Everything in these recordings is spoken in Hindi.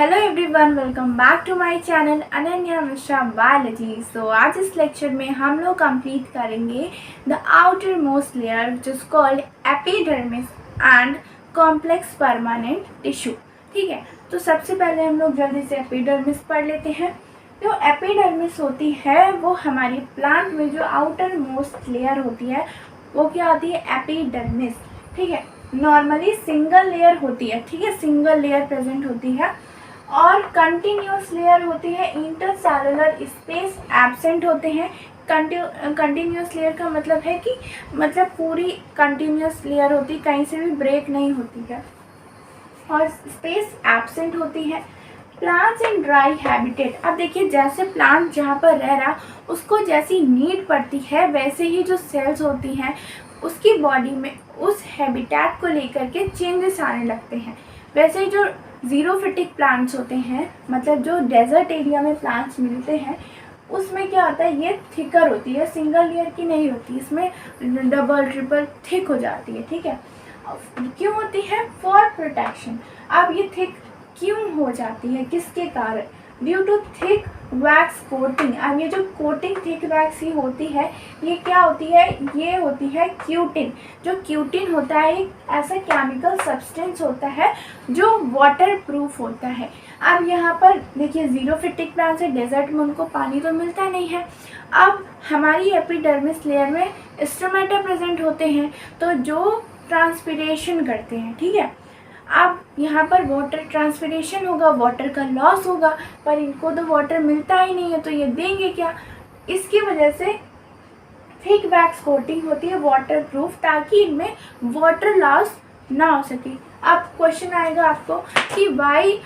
Hello everyone, welcome back to my channel Ananya Mishra biology. So आज इस लेक्चर में हम लोग कंप्लीट करेंगे the outermost layer which is called epidermis and complex permanent tissue. ठीक है, तो सबसे पहले हम लोग जल्दी से एपिडर्मिस पढ़ लेते हैं। जो एपिडर्मिस होती है वो हमारी प्लांट में जो आउटर मोस्ट लेयर होती है वो क्या होती है? एपिडर्मिस। ठीक है, नॉर्मली सिंगल लेयर होती है। ठीक है, सिंगल लेयर प्रेजेंट होती है और कंटिन्यूस लेयर होती है। इंटरसेलुलर स्पेस एब्सेंट होते हैं। कंटिन्यूस लेयर का मतलब है कि पूरी कंटिन्यूस लेयर होती, कहीं से भी ब्रेक नहीं होती है और स्पेस एब्सेंट होती है। Plants in dry habitat. अब देखिए, जैसे प्लांट जहाँ पर रह रहा उसको जैसी नीड पड़ती है वैसे ही जो सेल्स होती हैं उसकी बॉडी में उस हैबिटेट को लेकर के चेंजेस आने लगते हैं। वैसे ही जो जीरोफिटिक प्लांट्स होते हैं, मतलब जो डेजर्ट एरिया में प्लांट्स मिलते हैं, उसमें क्या होता है, ये थिकर होती है, सिंगल लेयर की नहीं होती, इसमें डबल ट्रिपल थिक हो जाती है। ठीक है, क्यों होती है? For protection. अब ये थिक क्यों हो जाती है, किसके कारण? Due to thick wax coating. अब ये जो कोटिंग थिक वैक्स ही होती है, ये क्या होती है? ये होती है क्यूटिन। जो क्यूटिन होता है एक ऐसा केमिकल सब्सटेंस होता है जो वाटर प्रूफ होता है। अब यहाँ पर देखिए, जीरोफिटिक प्लांट्स है, डेजर्ट में उनको पानी तो मिलता नहीं है। अब हमारी एपिडर्मिस लेयर में स्टोमेटा प्रेजेंट होते हैं तो जो ट्रांसपिरेशन करते हैं। ठीक है, अब यहाँ पर वाटर ट्रांसपिरेशन होगा, वाटर का लॉस होगा, पर इनको तो वाटर मिलता ही नहीं है तो ये देंगे क्या? इसकी वजह से थिक वैक्स कोटिंग होती है वाटर प्रूफ, ताकि इनमें वाटर लॉस ना हो सके। अब क्वेश्चन आएगा आपको कि why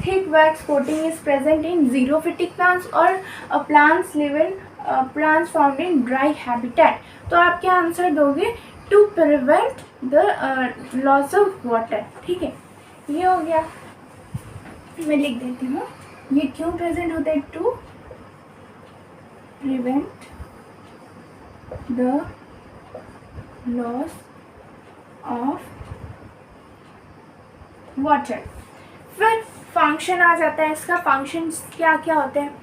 thick wax coating is present in xerophytic plants और plants found in dry habitat. तो आप क्या आंसर दोगे? To prevent the loss of water. ठीक है, ये हो गया। मैं लिख देती हूँ ये क्यों प्रेजेंट होता है। To prevent the loss of water. फिर फंक्शन आ जाता है इसका। फंक्शन क्या क्या होते हैं?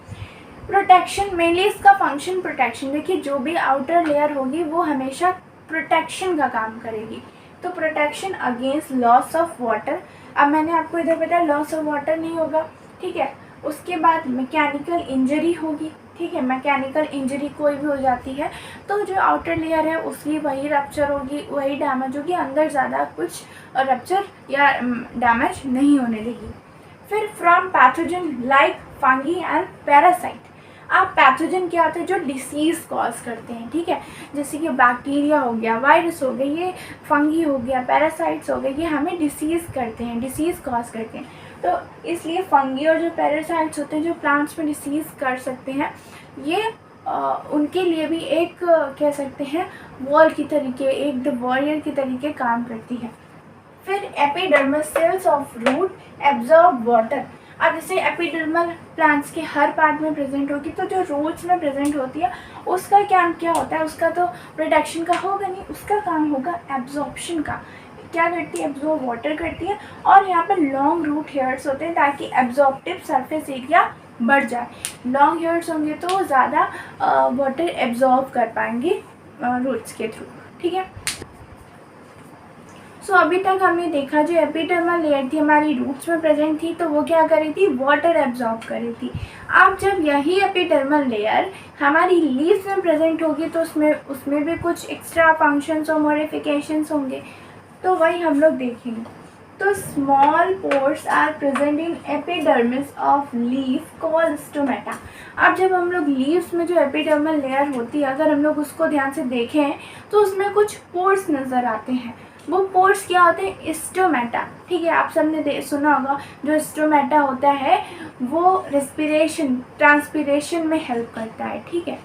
प्रोटेक्शन, मेनली इसका फंक्शन प्रोटेक्शन। देखिए, जो भी आउटर लेयर होगी वो हमेशा प्रोटेक्शन का काम करेगी। तो protection against loss of water. अब मैंने आपको इधर बताया लॉस ऑफ वाटर नहीं होगा। ठीक है, उसके बाद मैकेनिकल इंजरी होगी। ठीक है, मैकेनिकल इंजरी कोई भी हो जाती है तो जो आउटर लेयर है उसकी वही रप्चर होगी, वही डैमेज होगी, अंदर ज़्यादा कुछ रप्चर या डैमेज नहीं होने देगी। फिर from pathogen like fungi and parasite. अब पैथोजन क्या होते हैं? जो डिसीज़ कॉज करते हैं। ठीक है, जैसे कि बैक्टीरिया हो गया, वायरस हो गया, ये फंगी हो गया, पैरासाइट्स हो गए, ये हमें डिसीज़ करते हैं, डिसीज़ कॉज करते हैं। तो इसलिए फंगी और जो पैरासाइट्स होते हैं जो प्लांट्स में डिसीज़ कर सकते हैं, ये उनके लिए भी एक कह सकते हैं वॉल की तरीके, एक द वॉरियर की तरीके काम करती है। फिर epidermal cells of root absorb water. अब जैसे एपिडर्मल प्लांट्स के हर पार्ट में प्रेजेंट होगी तो जो रूट्स में प्रेजेंट होती है उसका काम क्या होता है? उसका तो प्रोटेक्शन का होगा नहीं, उसका काम होगा एब्जॉर्प्शन का। क्या करती है? एब्जॉर्ब वाटर करती है। और यहाँ पर लॉन्ग रूट हेयर्स होते हैं ताकि एब्जॉर्प्टिव सरफेस एरिया बढ़ जाए। लॉन्ग हेयर्स होंगे तो ज़्यादा वाटर एब्जॉर्ब कर पाएंगे रूट्स के थ्रू। ठीक है, सो अभी तक हमने देखा जो एपिडर्मल लेयर थी हमारी रूट्स में प्रेजेंट थी तो वो क्या कर रही थी? वाटर एब्जॉर्ब कर रही थी। अब जब यही एपिडर्मल लेयर हमारी लीव्स में प्रेजेंट होगी तो उसमें भी कुछ एक्स्ट्रा फंक्शंस और मॉडिफिकेशंस होंगे, तो वही हम लोग देखेंगे। तो small pores are present in epidermis of leaf called stomata. अब जब हम लोग लीव्स में जो एपिडर्मल लेयर होती है अगर हम लोग उसको ध्यान से देखें तो उसमें कुछ पोर्स नज़र आते हैं। वो पोर्स क्या होते हैं? स्टोमेटा। ठीक है, आप सबने सुना होगा जो स्टोमेटा होता है वो रेस्पिरेशन, ट्रांसपिरेशन में हेल्प करता है। ठीक है,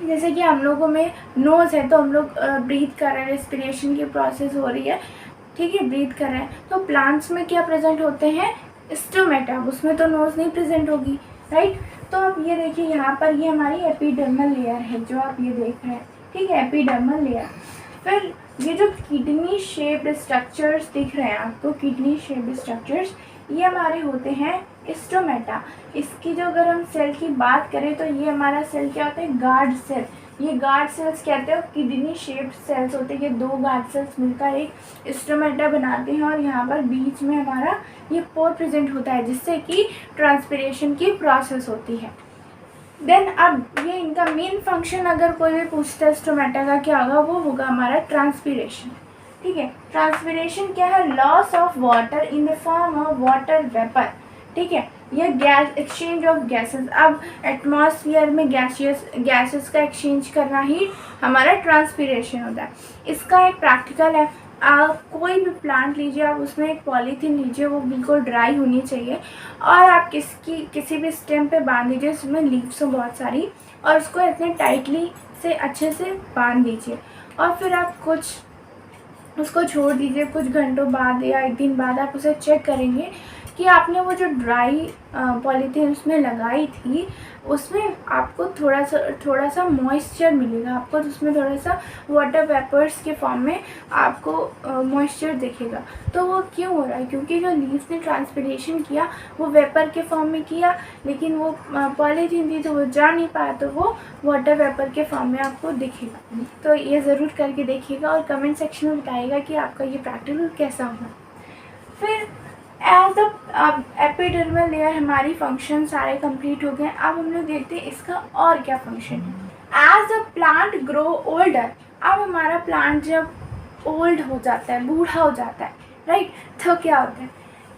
जैसे कि हम लोगों में नोज़ है तो हम लोग ब्रीथ कर रहे हैं, रेस्पिरेशन की प्रोसेस हो रही है। ठीक है, ब्रीथ कर रहे हैं। तो प्लांट्स में क्या प्रेजेंट होते हैं? स्टोमेटा। उसमें तो नोज़ नहीं प्रेजेंट होगी, राइट। तो अब ये देखिए, यहाँ पर ये हमारी एपिडर्मल लेयर है जो आप ये देख रहे हैं। ठीक है, एपिडर्मल लेयर। फिर ये जो किडनी शेप्ड स्ट्रक्चर्स दिख रहे हैं आपको, किडनी शेप्ड स्ट्रक्चर्स, ये हमारे होते हैं स्टोमेटा। इसकी जो अगर हम सेल की बात करें तो ये हमारा सेल क्या होता है, गार्ड सेल। ये गार्ड सेल्स कहते हैं, किडनी शेप्ड सेल्स होते हैं। ये दो गार्ड सेल्स मिलकर एक स्टोमेटा बनाते हैं और यहाँ पर बीच में हमारा ये पोर प्रेजेंट होता है जिससे कि ट्रांसपिरेशन की प्रोसेस होती है। देन अब ये इनका मेन फंक्शन अगर कोई भी पूछता है स्टोमेटा का क्या होगा, वो होगा हमारा ट्रांसपिरेशन। ठीक है, ट्रांसपिरेशन क्या है, loss of water in the form of water vapour. ठीक है, यह गैस एक्सचेंज ऑफ गैसेस। अब एटमॉस्फेयर में गैसेस का एक्सचेंज करना ही हमारा ट्रांसपिरेशन होता है। इसका एक प्रैक्टिकल है, आप कोई भी प्लांट लीजिए, आप उसमें एक पॉलीथीन लीजिए, वो बिल्कुल ड्राई होनी चाहिए और आप किसी भी स्टेम पे बांध दीजिए, उसमें लीव्स हो बहुत सारी, और उसको इतने टाइटली से अच्छे से बांध दीजिए और फिर आप उसको छोड़ दीजिए। कुछ घंटों बाद या एक दिन बाद आप उसे चेक करेंगे कि आपने वो जो ड्राई पॉलीथीन उसमें लगाई थी उसमें आपको थोड़ा सा मॉइस्चर मिलेगा, आपको उसमें थोड़ा सा वाटर वेपर्स के फॉर्म में आपको मॉइस्चर दिखेगा। तो वो क्यों हो रहा है, क्योंकि जो लीव्स ने ट्रांसपिरेशन किया वो वेपर के फॉर्म में किया, लेकिन वो पॉलीथीन थी तो वो जा नहीं पाया, तो वो वाटर वेपर के फॉर्म में आपको दिखेगा। तो ये ज़रूर करके देखिएगा और कमेंट सेक्शन में बताइएगा कि आपका ये प्रैक्टिकल कैसा हुआ। फिर एज द एपिडर्मल लेयर हमारी फंक्शन सारे कंप्लीट हो गए। अब हम लोग देखते हैं इसका और क्या फंक्शन है। As the plant grow older, अब हमारा प्लांट जब ओल्ड हो जाता है, बूढ़ा हो जाता है, राइट, तो क्या होता है,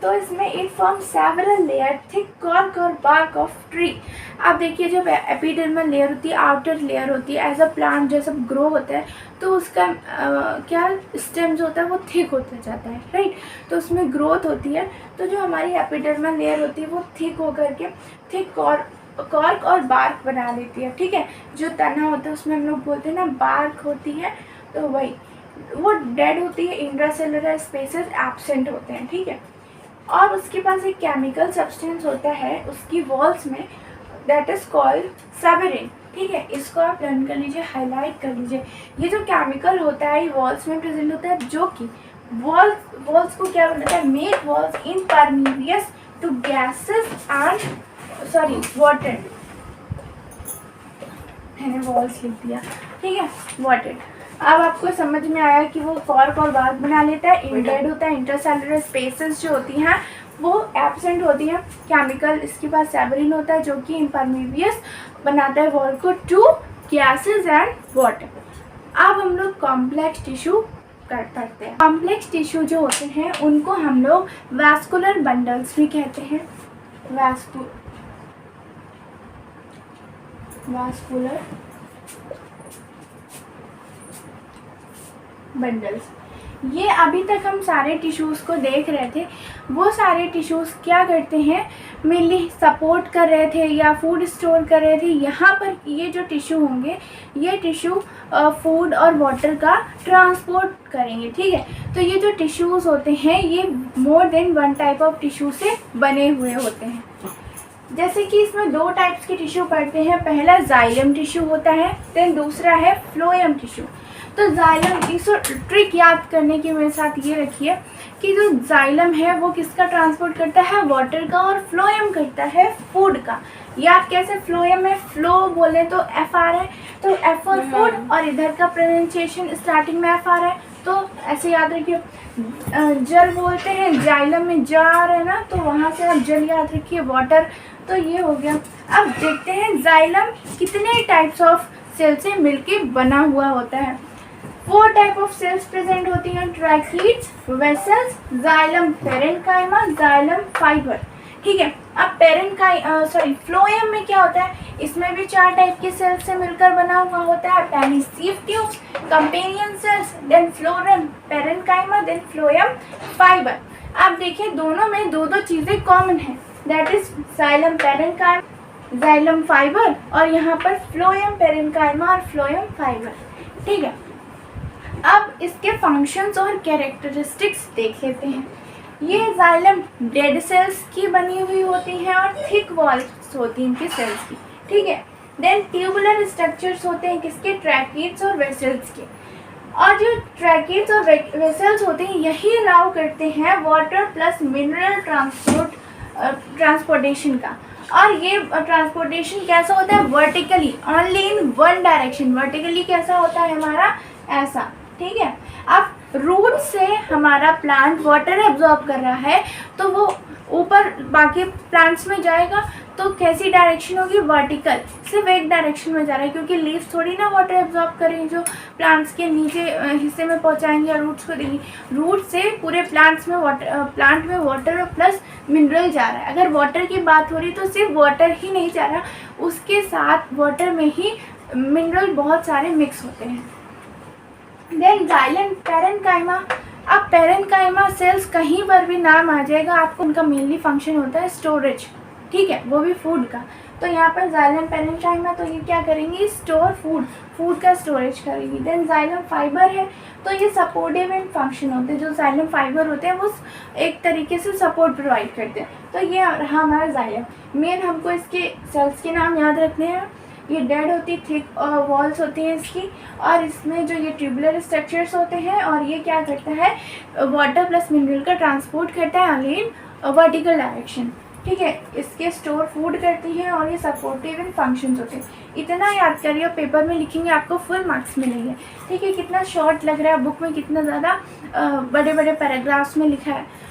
तो इसमें it form several layer thick cork और बार्क ऑफ ट्री। अब देखिए जब एपिडर्मल लेयर होती है, आउटर लेयर होती है, एज अ प्लांट जैसे ग्रो होता है तो उसका क्या स्टेम जो होता है वो थिक होता जाता है, राइट, तो उसमें ग्रोथ होती है। तो जो हमारी एपिडर्मल लेयर होती है वो थिक होकर के थिक कॉर्क और बार्क बना लेती है। ठीक है, जो तना होता है उसमें हम लोग बोलते हैं ना बार्क होती है, तो वही वो डेड होती है, इंट्रासेलुलर स्पेसेस एब्सेंट होते हैं। ठीक है, और उसके पास एक केमिकल सब्सटेंस होता है उसकी वॉल्स में, दैट इज कॉल्ड सेवेरिन। ठीक है, इसको आप लर्न कर लीजिए, हाईलाइट कर लीजिए। ये जो केमिकल होता है ये वॉल्स में प्रेजेंट होता है, जो कि वॉल्स को क्या बनाता है, make walls impermeable to gases and water. मैंने वॉल्स लिख दिया, ठीक है, वाटर। अब आपको समझ में आया कि वो कॉर्क और बार्क बना लेता है, इंडेड होता है, इंटरसेलुलर स्पेसेस जो होती हैं वो एब्सेंट होती हैं। केमिकल इसके पास सेवरिन होता है जो कि इम्परमीवियस बनाता है वॉल को टू गैसेस एंड वाटर। अब हम लोग कॉम्प्लेक्स टिश्यू पढ़ते हैं। कॉम्प्लेक्स टिश्यू जो होते हैं उनको हम लोग वैस्कुलर बंडल्स भी कहते हैं। वैस्कुलर बंडल्स, ये अभी तक हम सारे टिश्यूज़ को देख रहे थे। वो सारे टिश्यूज़ क्या करते हैं, मेनली सपोर्ट कर रहे थे या फूड स्टोर कर रहे थे। यहाँ पर ये जो टिश्यू होंगे ये टिश्यू फूड और वाटर का ट्रांसपोर्ट करेंगे। ठीक है, तो ये जो टिश्यूज़ होते हैं ये more than one type of tissue से बने हुए होते हैं। जैसे कि इसमें दो टाइप्स के टिश्यू पड़ते हैं, पहला जाइलम टिश्यू होता है, देन दूसरा है फ्लोएम टिश्यू। तो जाइलम, इसको ट्रिक याद करने की मेरे साथ ये रखिए कि जो जाइलम है वो किसका ट्रांसपोर्ट करता है, वाटर का, और फ्लोएम करता है फूड का। याद कैसे, फ्लोएम में फ्लो बोले तो एफ आ रहा है, तो एफ फॉर फूड, और इधर का प्रोनाउंसिएशन स्टार्टिंग में एफ आ रहा है, तो ऐसे याद रखिए। जल बोलते हैं, जाइलम में जा रहा है ना, तो वहाँ से आप जल याद रखिए, वाटर। तो ये हो गया। अब देखते हैं जाइलम कितने टाइप्स ऑफ सेल से मिलके बना हुआ होता है। 4 टाइप ऑफ सेल्स प्रेजेंट होती हैं, tracheids, vessels, xylem parenchyma, xylem fibre. ठीक है, अब फ्लोएम में क्या होता है, इसमें भी 4 टाइप के सेल्स से मिलकर बना हुआ होता है, पेनिसिव tube, companion cells, then phloem parenchyma, then phloem fibre. अब देखिए दोनों में दो चीज़ें कॉमन है, that is xylem parenchyma, xylem fibre, और यहाँ पर फ्लोएम पेरेन्काइमा और फ्लोएम फाइबर। ठीक है, अब इसके फंक्शंस और कैरेक्टरिस्टिक्स देख लेते हैं। ये जाइलम डेड सेल्स की बनी हुई होती हैं और थिक वॉल्स होती हैं इनके सेल्स की। ठीक है, देन ट्यूबुलर स्ट्रक्चर्स होते हैं किसके, ट्रैकीड्स और वेसल्स के। और जो ट्रैकेट्स और वेसल्स होते हैं यही अलाउ करते हैं वाटर प्लस मिनरल ट्रांसपोर्टेशन का। और ये ट्रांसपोर्टेशन कैसा होता है, vertically, only in one direction. Vertically कैसा होता है हमारा, ऐसा, ठीक है। अब रूट से हमारा प्लांट वाटर एब्जॉर्ब कर रहा है तो वो ऊपर बाकी प्लांट्स में जाएगा, तो कैसी डायरेक्शन होगी, वर्टिकल, सिर्फ एक डायरेक्शन में जा रहा है, क्योंकि लीव्स थोड़ी ना वाटर एब्जॉर्ब करेंगे जो प्लांट्स के नीचे हिस्से में पहुंचाएंगे और रूट्स को देंगे। रूट से पूरे प्लांट में वाटर प्लस मिनरल जा रहा है। अगर वाटर की बात हो रही तो सिर्फ वाटर ही नहीं जा रहा, उसके साथ वाटर में ही मिनरल बहुत सारे मिक्स होते हैं। Then xylem parenchyma. अब पैरेन्काइमा सेल्स कहीं पर भी नाम आ जाएगा आपको, उनका मेनली फंक्शन होता है स्टोरेज, ठीक है, वो भी फूड का। तो यहाँ पर जाइलम पैरेन्काइमा, तो ये क्या करेंगी, स्टोर फूड का स्टोरेज करेगी। देन जाइलम फाइबर है, तो ये सपोर्टिव इन फंक्शन होते हैं। जो जाइलम फाइबर होते हैं वो एक तरीके से सपोर्ट प्रोवाइड करते हैं। तो ये रहा हमारा जाइलम। मेन हमको इसके सेल्स के नाम याद रखने हैं। ये डेड होती, थिक वॉल्स होती हैं इसकी, और इसमें जो ये ट्यूबुलर स्ट्रक्चर्स होते हैं, और ये क्या करता है, वाटर प्लस मिनरल का ट्रांसपोर्ट करता है अगेन वर्टिकल डायरेक्शन, ठीक है। इसके स्टोर फूड करती है और ये सपोर्टिव इन फंक्शंस होते हैं। इतना याद करिए, पेपर में लिखेंगे आपको फुल मार्क्स मिलेंगे, ठीक है। कितना शॉर्ट लग रहा है, बुक में कितना ज़्यादा बड़े बड़े पैराग्राफ्स में लिखा है।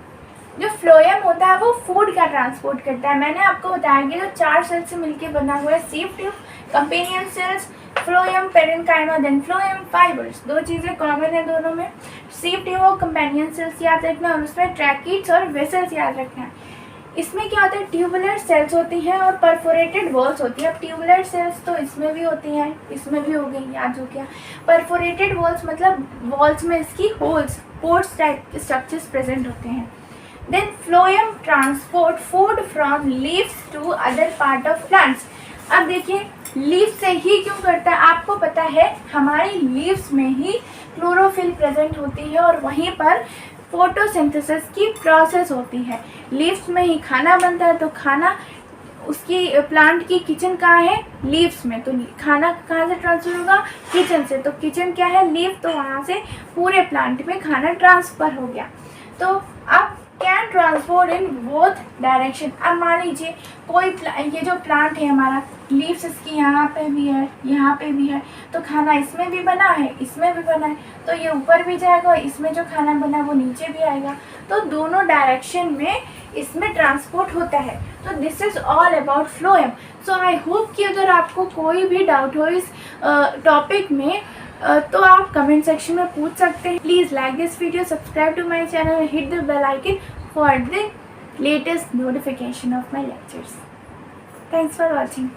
जो फ्लोएम होता है वो फूड का ट्रांसपोर्ट करता है। मैंने आपको बताया कि जो 4 सेल से मिलकर बना हुआ है, sieve tube, companion cells, phloem, parenchyma, then phloem fibres. 2 चीज़ें कॉमन है दोनों में, सीव ट्यूब और कंपेनियन सेल्स याद रखना है, और उसमें ट्रैकिड्स और वेसल्स याद रखना है। इसमें क्या होता है, ट्यूबुलर सेल्स होती हैं और परफोरेटेड वॉल्स होती हैं। अब ट्यूबुलर सेल्स तो इसमें भी होती हैं, इसमें भी हो गई, याद हो गया। परफोरेटेड वॉल्स मतलब वॉल्स में इसकी holes, pores type structures present होते हैं। Then phloem transport food from leaves to other part of plants। अब देखिए लीव से ही क्यों करता है, आपको पता है हमारी लीव्स में ही क्लोरोफिल प्रेजेंट होती है और वहीं पर फोटोसिंथेसिस की प्रोसेस होती है। लीव्स में ही खाना बनता है, तो खाना उसकी प्लांट की किचन कहाँ है, लीव्स में, तो खाना कहाँ से ट्रांसफर होगा, किचन से। तो किचन क्या है, लीव, तो वहाँ से पूरे प्लांट में खाना ट्रांसफ़र हो गया। तो अब can transport in both direction. अब मान लीजिए कोई ये जो प्लांट है हमारा, लीव्स इसकी यहाँ पे भी है, यहाँ पे भी है, तो खाना इसमें भी बना है, इसमें भी बना है, तो ये ऊपर भी जाएगा और इसमें जो खाना बना है वो नीचे भी आएगा। तो दोनों डायरेक्शन में इसमें ट्रांसपोर्ट होता है। तो this is all about phloem. So I hope कि अगर आपको कोई भी डाउट हो इस टॉपिक में तो आप कमेंट सेक्शन में पूछ सकते हैं। Please like this video, subscribe to my channel, hit the bell icon for the latest notification of my lectures. Thanks for watching.